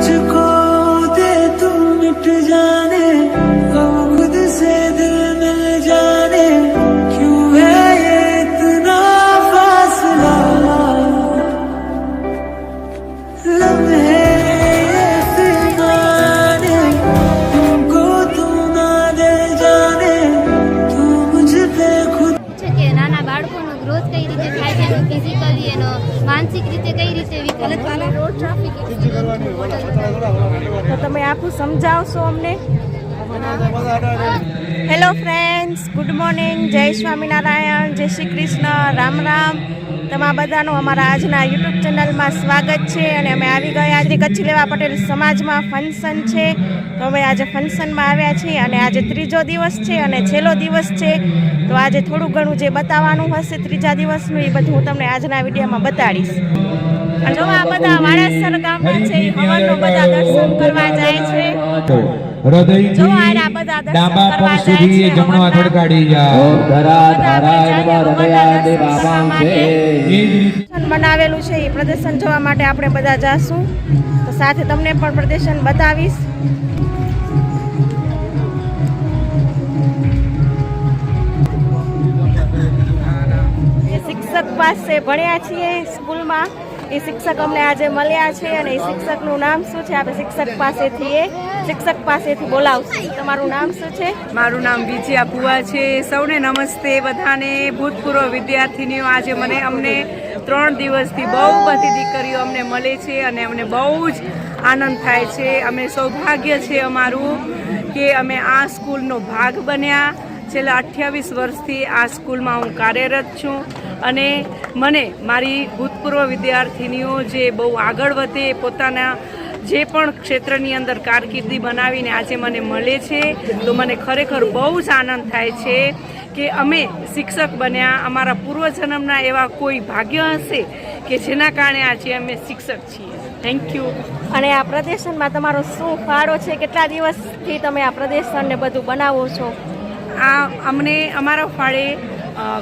मुझको दे तू मिट जाने हम खुद से दिल मिल जाने क्यों है ये इतना फासला लम्हे फिरमाने तुमको तू ना दे जाने तू मुझ पे खुद કે નાના બાળકોનો ગ્રોથ કઈ રીતે થાય છે, એનો ફિઝિકલી એનો માનસિક રીતે કઈ રીતે વિકાસ થાય. રોડ ટ્રાફિક તો તમે આખું સમજાવશો અમને. હેલો ફ્રેન્ડ્સ, ગુડ મોર્નિંગ, જય સ્વામિનારાયણ, જય શ્રી કૃષ્ણ, રામ રામ. તમારા બધાનું અમારા આજના યુટ્યુબ ચેનલમાં સ્વાગત છે. અને અમે આવી ગયા આજે કચ્છી લેવા પટેલ સમાજમાં ફંક્શન છે. તો અમે આજે ફંક્શનમાં આવ્યા છીએ અને આજે ત્રીજો દિવસ છે અને છેલ્લો દિવસ છે. તો આજે થોડું ઘણું જે બતાવવાનું હશે ત્રીજા દિવસનું એ બધું હું તમને આજના વિડીયોમાં બતાડીશ. અને જો આ બધા વાળાસર ગામના છે એ હવનનો બધા દર્શન કરવા જાય છે. જો આ બધા દર્શન કરવા જાય છે. જમણો હાથ અડકાડી જાઓ. બનાવેલું છે એ પ્રદર્શન જોવા માટે આપણે બધા જાશું. તો સાથે તમને પણ પ્રદર્શન બતાવીશ. શિક્ષક પાસે ભણ્યા છીએ સ્કૂલમાં. એ શિક્ષક અમને આજે મળ્યા છે અને એ શિક્ષકનું નામ શું છે આપણે શિક્ષક પાસેથી બોલાવશું. તમારું નામ શું છે? મારું નામ વિજયા ભુવા છે. સૌને નમસ્તે બધાને. ભૂતપૂર્વ વિદ્યાર્થીનીઓ, આજે અમને 3 દિવસથી બહુ બધી દીકરીઓ અમને મળે છે અને અમને બહુ જ આનંદ થાય છે. અમે સૌભાગ્ય છે અમારું કે અમે આ સ્કૂલનો ભાગ બન્યા. છેલ્લા 28 વર્ષથી આ સ્કૂલમાં હું કાર્યરત છું અને મને મારી ભૂતપૂર્વ વિદ્યાર્થીનીઓ જે બહુ આગળ વધે, પોતાના જે પણ ક્ષેત્રની અંદર કારકિર્દી બનાવીને આજે મને મળે છે, તો મને ખરેખર બહુ જ આનંદ થાય છે કે અમે શિક્ષક બન્યા. અમારા પૂર્વજન્મના એવા કોઈ ભાગ્ય હશે કે જેના કારણે આજે અમે શિક્ષક છીએ. Thank you. અને આ પ્રદર્શનમાં તમારો શું ફાળો છે? કેટલા દિવસથી તમે આ પ્રદર્શનને બધું બનાવો છો? અમને અમારા ફાળે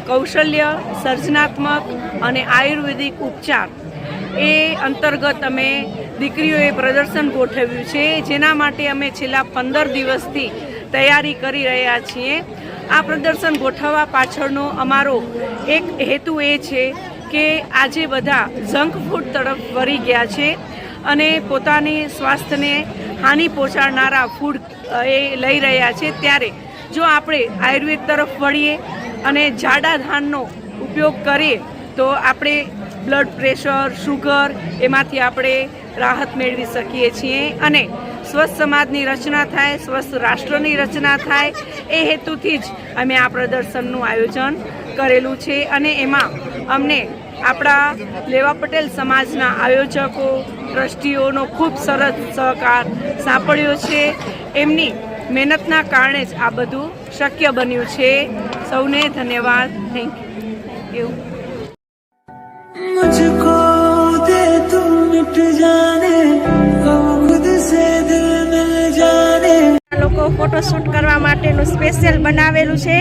કૌશલ્ય, સર્જનાત્મક અને આયુર્વેદિક ઉપચાર એ અંતર્ગત અમે દીકરીઓએ પ્રદર્શન ગોઠવ્યું છે, જેના માટે અમે છેલ્લા 15 દિવસથી તૈયારી કરી રહ્યા છીએ. આ પ્રદર્શન ગોઠવવા પાછળનો અમારો એક હેતુ એ છે કે આજે બધા જંક ફૂડ તરફ વળી ગયા છે અને પોતાની સ્વાસ્થ્યને હાનિ પહોંચાડનારા ફૂડ એ લઈ રહ્યા છે. ત્યારે જો આપણે આયુર્વેદ તરફ વળીએ અને જાડા ધાનનો ઉપયોગ કરીએ તો આપણે બ્લડ પ્રેશર, શુગર એમાંથી આપણે રાહત મેળવી શકીએ છીએ અને સ્વસ્થ સમાજની રચના થાય, સ્વસ્થ રાષ્ટ્રની રચના થાય. એ હેતુથી જ અમે આ પ્રદર્શનનું આયોજન કરેલું છે અને એમાં અમને આપણા લેવા પટેલ સમાજના આયોજકો, ટ્રસ્ટીઓનો ખૂબ સરસ સહકાર સાંપડ્યો છે. એમની મહેનતના કારણે જ આ બધું શક્ય બન્યું છે. સૌને ધન્યવાદ. Thank you. मुझको दे तू मिट जाने हम खुद से दिल मिल जाने. લોકો ફોટોશૂટ કરવા માટેનું સ્પેશિયલ બનાવેલું છે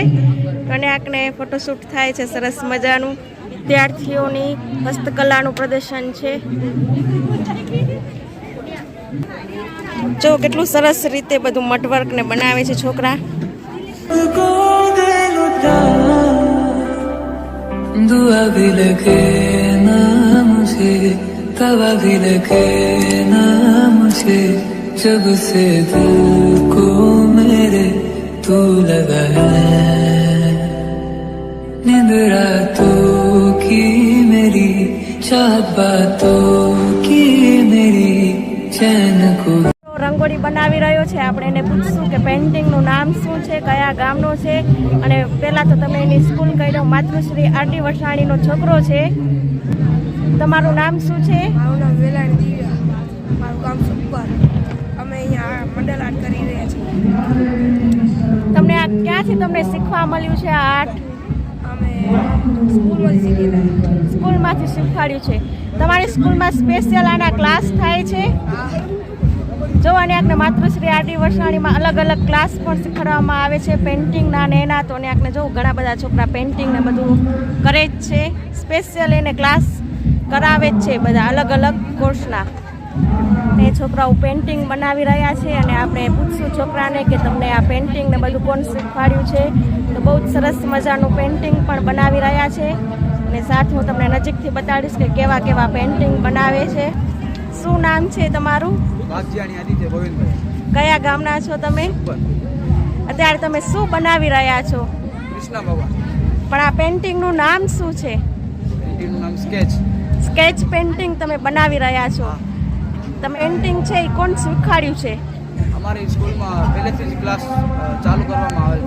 અને આકને ફોટોશૂટ થાય છે સરસ મજાનું. વિદ્યાર્થીઓની હસ્તકલાનું પ્રદર્શન છે. જો કેટલું સરસ રીતે બધું મટવર્ક ને બનાવે છે છોકરા. दुआ भी लगे ना मुझे, तवा भी लगे ना मुझे, जब से दिल को मेरे तू लगा है. नींद रातों की मेरी, चाहत बातों की मेरी, चैन को. રંગોળી બનાવી રહ્યો છે. આપણે એને પૂછશું કે પેઇન્ટિંગનું નામ શું છે, કયા ગામનો છે અને પહેલાં તો તમે એની સ્કૂલ કહી દો. માતૃશ્રી આરડી વસાણીનો છોકરો છે. તમારું નામ શું છે? મારું નામ વેલાણી દિવ્યા. મારું ગામ સુપર. અમે અહીંયા મંડળ આર્ટ કરી રહ્યા છીએ. તમને આ ક્યાંથી તમને શીખવા મળ્યું છે આ આર્ટ? અમે સ્કૂલમાંથી શીખેલા. સ્કૂલમાંથી શીખવાડ્યું છે. તમારી સ્કૂલમાં સ્પેશિયલ આના ક્લાસ થાય છે? જો અને આને માતૃશ્રી આરડી વસાણીમાં અલગ અલગ ક્લાસ પણ શીખવાડવામાં આવે છે પેઇન્ટિંગના ને એના. તો આને જો ઘણા બધા છોકરા પેઇન્ટિંગ ને બધું કરે જ છે. સ્પેશિયલ એને ક્લાસ કરાવે જ છે બધા અલગ અલગ કોર્સના. ને છોકરાઓ પેઇન્ટિંગ બનાવી રહ્યા છે અને આપણે પૂછશું છોકરાને કે તમને આ પેઇન્ટિંગ ને બધું કોણ શીખવાડ્યું છે. તો બહુ જ સરસ મજાનું પેઇન્ટિંગ પણ બનાવી રહ્યા છે અને સાથે હું તમને નજીકથી બતાડીશ કે કેવા કેવા પેઇન્ટિંગ બનાવે છે. શું નામ છે તમારું? કયા ગામના છો તમે? અત્યારે તમે શું બનાવી રહ્યા છો? કૃષ્ણ ભગવાન. પણ આ પેઇન્ટિંગનું નામ શું છે? પેઇન્ટિંગનું નામ સ્કેચ. સ્કેચ પેઇન્ટિંગ તમે બનાવી રહ્યા છો. તમે પેઇન્ટિંગ છે એ કોણ શીખવાડ્યું છે? અમારી સ્કૂલમાં પહેલેથી જ ક્લાસ ચાલુ કરવામાં આવેલ.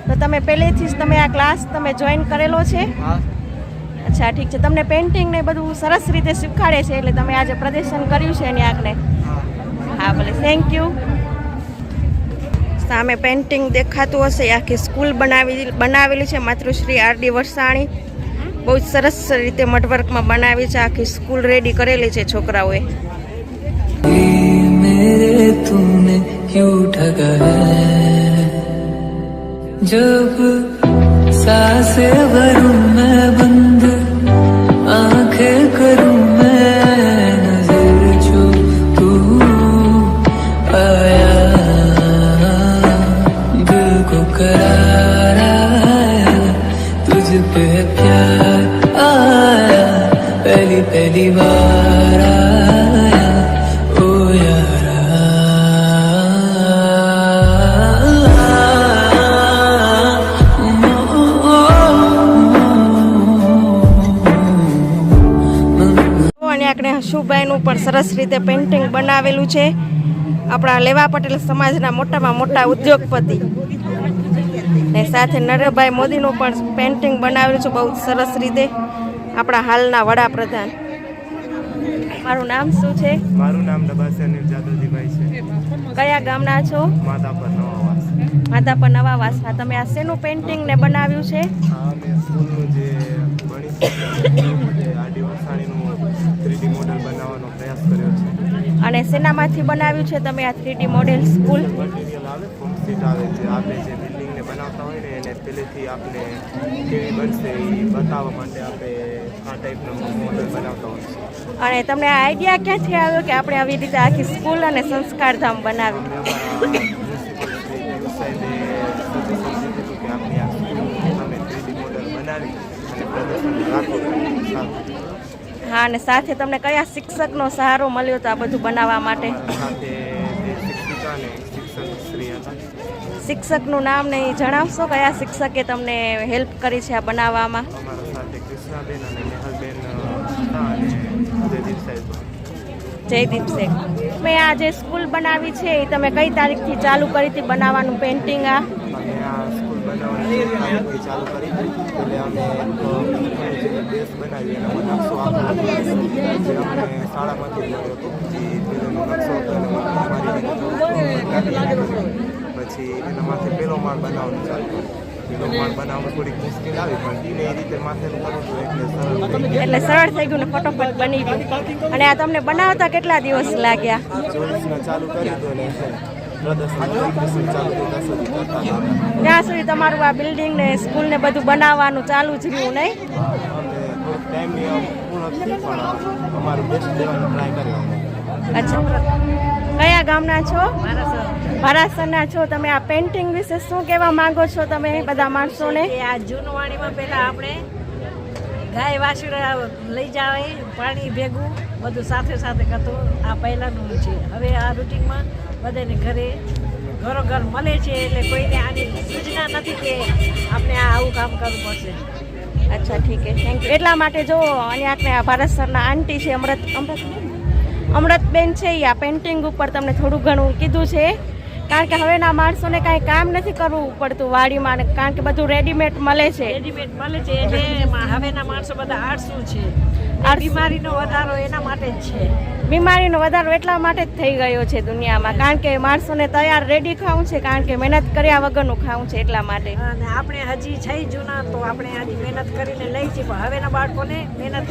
તો તમે પહેલેથી જ તમે આ ક્લાસ તમે જોઈન કરેલો છે? હા. અચ્છા ઠીક છે. તમને પેઇન્ટિંગ ને બધું સરસ રીતે શીખવાડે છે એટલે તમે આજે પ્રદર્શન કર્યું છે એની આગળ. હા ભલે, થેન્ક યુ. સામે પેઇન્ટિંગ દેખાતું હશે. આખી સ્કૂલ બનાવેલી છે માતૃશ્રી આર.ડી. વરસાણી. બહુ જ સરસ રીતે મઢવર્કમાં બનાવી છે. આખી સ્કૂલ રેડી કરેલી છે છોકરાઓએ. मेरे तूने क्यों ठगा है जब सांसें भरूं मैं बंद आंखें करूं मैं नजर जो तू आया दिल को करार आया तुझ पे प्यार आया पहली पहली बार आया ओ હશુભાઈનું પણ સરસ રીતે પેઇન્ટિંગ બનાવેલું છે. આપણા લેવા પટેલ સમાજના મોટામાં મોટા ઉદ્યોગપતિ ને સાથે નરેન્દ્રભાઈ મોદીનું પણ પેઇન્ટિંગ બનાવેલું છે બહુ સરસ રીતે. આપણા હાલના વડાપ્રધાન. મારું નામ શું છે? મારું નામ ડબાસેન જાદવજીભાઈ છે. કયા ગામના છો? માધાપર નવાવાસ. માધાપર નવાવાસ. હા, તમે આ શેનું પેઇન્ટિંગ ને બનાવ્યું છે? હા, મેં સ્કૂલનું જે ગણિત આર.ડી. વરસાણીનું 3D મોડેલ બનાવવાનો પ્રયાસ કર્યો છે. અને શેનામાંથી બનાવ્યું છે તમે આ 3D મોડેલ સ્કૂલ? મટીરિયલ આવે, ફોર્મ શીટ આવે છે. આપણે જે બિલ્ડિંગને બનાવતા હોય ને એને પહેલેથી આપણે કેવી બનશે એ બતાવવા માટે આપણે આ ટાઈપનો મોડેલ બનાવતા હોય છે. અને તમને આ આઈડિયા ક્યાંથી આવ્યો કે આપણે આવી રીતે આખી સ્કૂલ અને સંસ્કારધામ બનાવી? હા, અને સાથે તમને કયા શિક્ષકનો સહારો મળ્યો હતો આ બધું બનાવવા માટે? શિક્ષકનું નામ ને જણાવશો? કયા શિક્ષકે તમને હેલ્પ કરી છે આ બનાવવામાં? જયદીપ શેખ. મેં આ જે સ્કૂલ બનાવી છે એ તમે કઈ તારીખથી ચાલુ કરી હતી બનાવવાનું પેઇન્ટિંગ? આ સ્કૂલ બનાવવાની ચાલુ કરી એટલે અમે બેસ બનાવી એનો નકશો આપ્યો જે અમને શાળામાંથી મળ્યો હતો. પછી એના માથે પહેલો માળ બનાવવાનું ચાલુ કર્યું. પહેલો માળ બનાવવાનું થોડીક મુશ્કેલ આવી પણ એ રીતે માથેનું કરવું એટલે સરળ થઈ ગયું ને ફટોફટ બની ગયું. અને આ તમને બનાવતા કેટલા દિવસ લાગ્યા? 24 ચાલુ કરી દો ને ત્યાં સુધી તમારું આ બિલ્ડિંગ ને સ્કૂલ ને બધું બનાવવાનું ચાલુ જ રહ્યું નહીં? અચ્છા, કયા ગામના છો? ભારાસરના છો. તમે આ પેઇન્ટિંગ વિશે શું કહેવા માંગો છો તમે બધા માણસોને? આ જૂનવાણીમાં પહેલાં આપણે ગાય વાછડા લઈ જાય પાણી ભેગું બધું સાથે સાથે કરતું આ પહેલાંનું છે. હવે આ રૂટિનમાં બધાને ઘરો મળે છે એટલે કોઈને આની સૂચના નથી કે આપણે આવું કામ કરવું પડશે. અચ્છા ઠીક છે, થેન્ક યુ. એટલા માટે જો અહીંયા આપણે આ ભારતસરના આંટી છે અમૃતબેન છે એ આ પેઇન્ટિંગ ઉપર તમને થોડું ઘણું કીધું છે. કારણ કે હવેના માણસોને કાંઈ કામ નથી કરવું પડતું વાડીમાં, કારણ કે બધું રેડીમેડ મળે છે. એટલે હવેના માણસો બધા આળસુ છે. બીમારીનો વધારો એના માટે જ છે. બીમારીનો વધારો એટલા માટે જ થઈ ગયો છે દુનિયામાં, કારણ કે માણસોને તૈયાર રેડી ખાવું છે, કારણ કે મહેનત કર્યા વગરનું ખાવું છે એટલા માટે. અને આપણે હજી છે જૂના તો આપણે હજી મહેનત કરીને લઈ છીએ, પણ હવેના બાળકોને મહેનત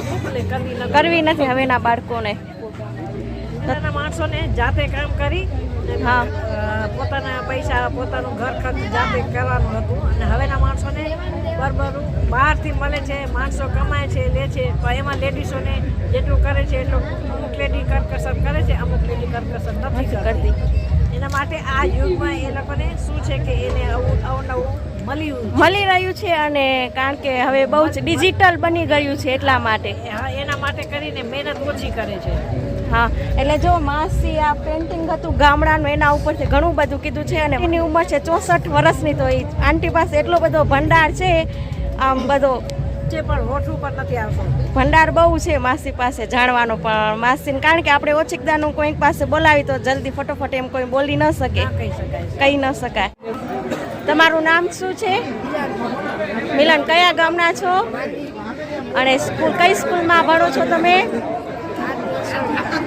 કરવી નથી. હવેના બાળકોને માણસોને જાતે કામ કરી હા પોતાના પૈસા પોતાનું ઘર ખર્ચ જાતે કરવાનું હતું. અને હવેના માણસોને બરાબર બહારથી મળે છે, માણસો કમાય છે લે છે, પણ એમાં લેડીઝોને જેટલું કરે છે એટલું અમુક લેડી કરકસર કરે છે, અમુક લેડી આ યુગમાં એ લોકોને શું છે કે એને અવનવું મળી રહ્યું છે અને કારણ કે હવે બહુ જ ડિજિટલ બની ગયું છે એટલા માટે. એના માટે કરીને મહેનત ઓછી કરે છે. હા, એટલે જો માસી આ પેઇન્ટિંગ હતું ગામડાનું, એના ઉપરથી ઘણું બધું કીધું છે અને એની ઉંમર છે 64 વર્ષની. તો એ આંટી પાસે એટલો બધો ભંડાર છે, આમ બધો જે પણ હોઠું પર નથી આવતો. ભંડાર બહુ છે માસી પાસે જાણવાનો. પણ માસીને કારણ કે આપણે ઓછીકદાનું કોઈક પાસે બોલાવી તો જલ્દી ફટોફટ એમ કોઈ બોલી ન શકે, કહી ન શકાય. તમારું નામ શું છે? મિલન. કયા ગામના છો અને કઈ સ્કૂલમાં ભણો છો તમે?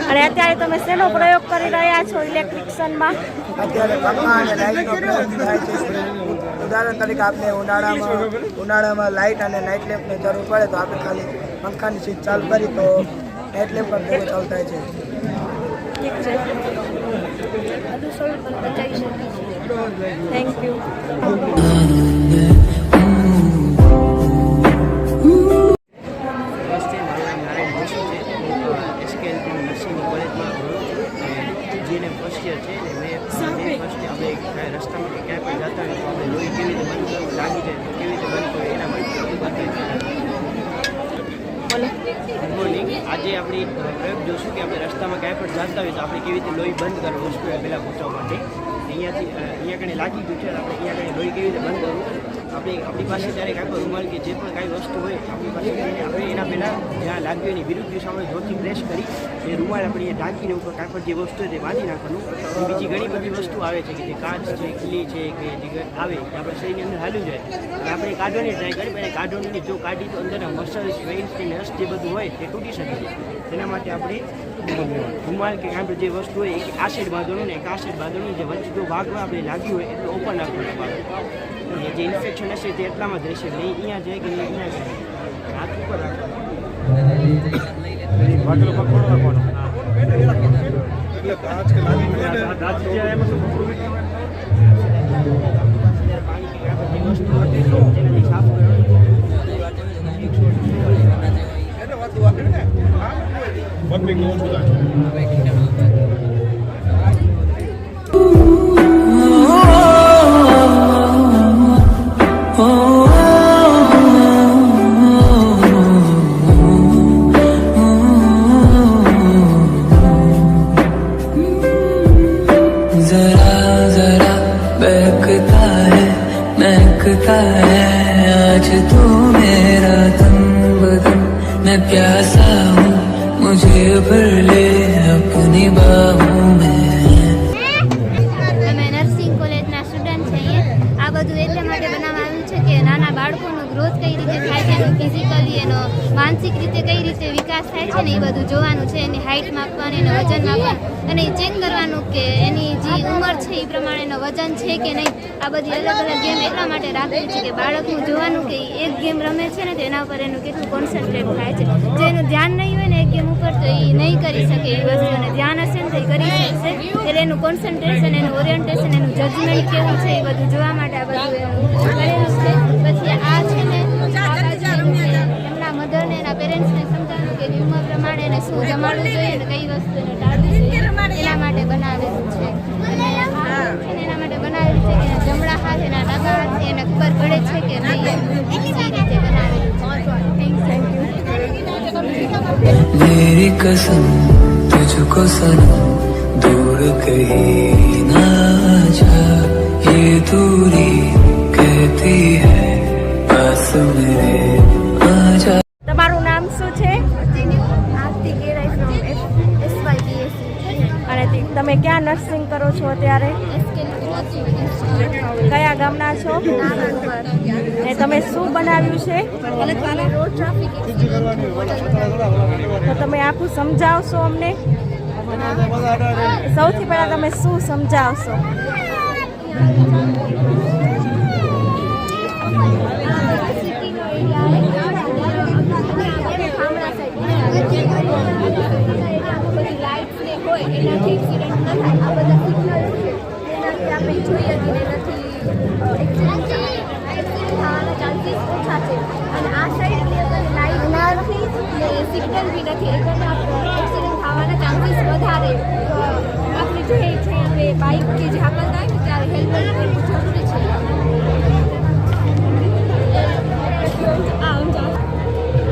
અને અત્યારે તમે શેનો પ્રયોગ કરી રહ્યા છો ઇલેક્ટ્રિશિયનમાં? અત્યારે પંખા અને લાઇટનો પ્રયોગ થાય છે. ઉદાહરણ તરીકે આપણે ઉનાળામાં લાઇટ અને નાઇટ લેમ્પની જરૂર પડે તો આપણે ખાલી પંખાની સ્વિચ ચાલુ કરી તો નાઇટ લેમ્પ પણ ભેગો ચાલુ થાય છે. ઠીક છે, થેન્ક યુ. રસ્તામાં ક્યાંય પણ જતા હોય તો આપણે લોહી કેવી રીતે બંધ કરવું, લાગી જાય તો કેવી રીતે બંધ કરવું એના માટે ગુડ મોર્નિંગ. આજે આપણે પ્રયોગ જોશું કે આપણે રસ્તામાં ક્યાંય પણ જતા હોય તો આપણે કેવી રીતે લોહી બંધ કરવું વસ્તુ પહેલાં પહોંચવા માટે. અહીંયા કણે લાગી ગયું છે, આપણે અહીંયા કણે લોહી કેવી રીતે બંધ કરવું. આપણી પાસે ત્યારે કાંઈ પણ રૂમાલ કે જે પણ કાંઈ વસ્તુ હોય આપણી પાસે આપણે એના પહેલાં જ્યાં લાગ્યું એની વિરુદ્ધ દિશામાં જોરથી પ્રેસ કરી એ રૂમાલ આપણે ઢાંકીને ઉપર કાંઈ પણ જે વસ્તુ હોય તે બાંધી નાખવાનું. બીજી ઘણી બધી વસ્તુ આવે છે કે જે કાચ છે, ખીલી છે કે જે આવે એ આપણા શરીરની અંદર હાલ્યું જાય અને આપણે કાઢવાની ટ્રાય કરી પણ કાઢવાની જો કાઢી તો અંદરના મસલ્સ, વેઇન્સ કે નસ જે બધું હોય તે તૂટી શકે છે. તેના માટે આપણે રૂમાલ કે કાંઈ જે વસ્તુ હોય એક આ સાઈડ બાંધવાનું ને એક આ સાઈડ બાંધવાનું. જે વચ્ચે જો ભાગમાં આપણે લાગ્યું હોય એટલે ઓપન રાખવાનું ભાગ. જે ઇન્ફેક્શન હશે તે એટલામાં જ રહેશે. એટલે અહીંયા જાય કે અહીંયા હાથ ઉપર રાખવાનું. आज तू मेरा तन बदन मैं प्यासा हूँ मुझे भर ले अपनी बाहों में. અમે નર્સિંગ કોલેજના સ્ટુડન્ટ છીએ. આ બધું એટલા માટે બનાવવામાં આવ્યું છે કે નાના બાળકોનો ગ્રોથ કઈ રીતે થાય છે, એનો ફિઝિકલી એનો માનસિક રીતે કઈ રીતે વિકાસ થાય છે ને એ બધું જોવાનું છે. એની હાઇટ માપવાની, એનું વજન માપવાનું અને ચેક કરવાનું કે એની જે ઉંમર છે એ પ્રમાણે એનું વજન છે કે નહીં. આ બધી અલગ અલગ ગેમ એટલા માટે રાખવી છે કે બાળકનું જોવાનું કે એક ગેમ રમે છે ને તો એના ઉપર એનું કેટલું કોન્સન્ટ્રેટ થાય છે. જો એનું ધ્યાન નહીં હોય ને એક ગેમ ઉપર તો એ નહીં કરી શકે એ વસ્તુને. ધ્યાન હશે ને તો એ કરી શકશે. એટલે એનું કોન્સન્ટ્રેશન, એનું ઓરિએન્ટેશન, એનું જજમેન્ટ કેવું છે એ બધું જોવા માટે આ બધું એનું કરેલું છે. પછી આ છે ને એમના મધરને એના પેરેન્ટ્સને સમજાવવાનું કે ઉંમર પ્રમાણે એને શું જમાડવું જોઈએ અને કઈ વસ્તુ એને ટાળવી જોઈએ એના માટે બનાવેલું છે. અને એના માટે બનાવેલું છે કે જમણા હાથ એના ડાબા હાથથી એને ખબર પડે છે કે નહીં એ રીતે બનાવેલું છે. मेरी कसम तुझको सनम दूर कहीं ना जा, ये दूरी कहती है पास मेरे आजा. તમારું નામ શું છે? અને તમે ક્યાં નર્સિંગ કરો છો અત્યારે? કયા ગામના છો? ને તમે શું બનાવ્યું છે? તો તમે આખું સમજાવશો અમને? સૌથી પહેલા તમે શું સમજાવશો? એનાથી એક્સિડન્ટ ન થાય. આ બધા સિગ્નલ છે એનાથી આપણે જોઈએ કે એનાથી એક્સિડન્ટ થવાના ચાન્સીસ ઓછા છે. અને આ સાઈડની અંદર લાઈટ નથી ને સિગ્નલ બી નથી એટલે એક્સિડન્ટ થવાના ચાન્સીસ વધારે. આપણે જોઈએ છીએ આપણે બાઇક કે જે હાંકલતા હોય ને ત્યારે હેલ્મેટ પહેરવું જરૂરી છે.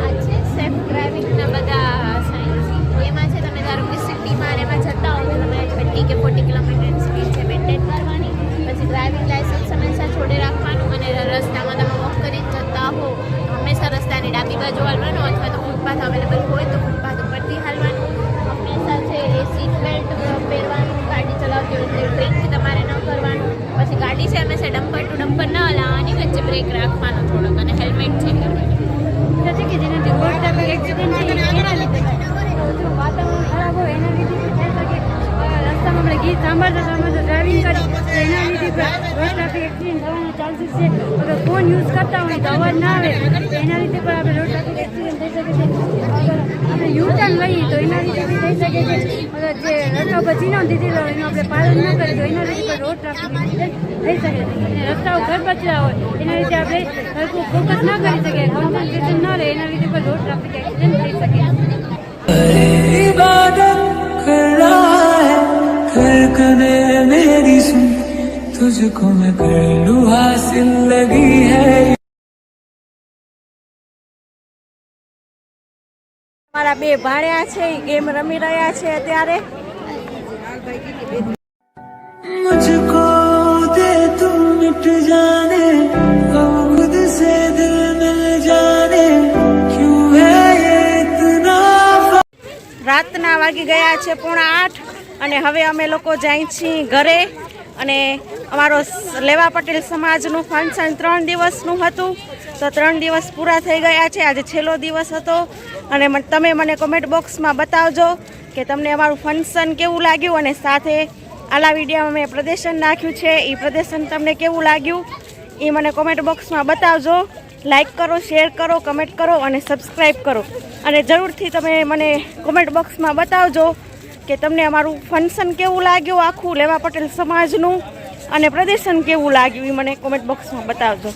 આ છે સેફ ડ્રાઇવિંગના બધા સાઇન્સ. એમાં છે તમે ધારો કે સિટીમાં એમાં જતા હો તમે 30 કે 40 કિલોમીટર સ્પીડ છે મેન્ટેન કરવાની. પછી ડ્રાઇવિંગ લાઇસન્સ હંમેશા જોડે રાખવાનું. અને રસ્તામાં તમે વોક કરીને જતા હો તો હંમેશા રસ્તાની ડાબી બાજુ હાલવાનું અથવા તો ફૂટપાથ અવેલેબલ હોય તો ફૂટપાથ ઉપરથી હાલવાનું. હંમેશા છે એ સીટ બેલ્ટ પહેરવાનું. ગાડી ચલાવતી હોય એટલે બ્રેક તમારે ન કરવાનું. પછી ગાડી છે હંમેશા ડમ્પર ટુ ડમ્પર ન હલાવવાની, વચ્ચે બ્રેક રાખવાનો થોડોક અને હેલ્મેટ છે કરવાની. કે જેનાથી રોડ ટ્રાફિક એક્સિડન્ટ છે એના લીધે જો વાતાવરણ ખરાબ હોય એના લીધે થઈ શકે. રસ્તામાં આપણે ગીત સાંભળતા ડ્રાઇવિંગ કરી તો એના લીધે રોડ ટ્રાફિક એક્સિડન્ટ થવાના ચાન્સીસ છે. અગર ફોન યુઝ કરતા હોય તો અવાજ ના આવે તો એના લીધે પણ આપણે રોડ ટ્રાફિક એક્સિડન્ટ થઈ શકે છે. અગર આપણે યુટર્ન લઈએ તો એના લીધે બી થઈ શકે છે. અગર જે રસ્તા ઉપર ચીનો દીધેલો હોય એનું આપણે પાલન ન કરીએ તો એના લીધે પણ રોડ ટ્રાફિક એક્સિડન્ટ થઈ શકે છે. અને રસ્તાઓ ગરબચડા હોય એના લીધે આપણે સરખું ફોકસ ન કરી શકીએ, કોન્સન્ટ્રેશન ન રહે, એના લીધે પણ રોડ ટ્રાફિક એક્સિડન્ટ થઈ શકે છે. इबादत कर रहा है धड़कने मेरी सुन तुझको मैं कर लूं हासिल लगी है. મારા બે ભાણ્યા છે એ ગેમ રમી રહ્યા છે અત્યારે. मुझको दे तू मिट जाने हम खुद से दिल मिल जाने क्यों है ये इतना. રાતના વાગી ગયા છે 7:30 અને હવે અમે લોકો જાય છીએ ઘરે. અને અમારો લેવા પટેલ સમાજનું ફંક્શન 3 દિવસનું હતું તો 3 દિવસ પૂરા થઈ ગયા છે. આજે છેલ્લો દિવસ હતો અને તમે મને કોમેન્ટ બોક્સમાં બતાવજો કે તમને અમારું ફંક્શન કેવું લાગ્યું. અને સાથે આલા વિડીયોમાં મેં પ્રદર્શન નાખ્યું છે એ પ્રદર્શન તમને કેવું લાગ્યું એ મને કોમેન્ટ બોક્સમાં બતાવજો. લાઈક કરો, શેર કરો, કમેન્ટ કરો અને સબસ્ક્રાઈબ કરો. અને જરૂરથી તમે મને કોમેન્ટ બોક્સમાં બતાવજો કે તમને અમારું ફંક્શન કેવું લાગ્યું આખું લેવા પટેલ સમાજનું અને પ્રદર્શન કેવું લાગ્યું એ મને કોમેન્ટ બોક્સમાં બતાવજો.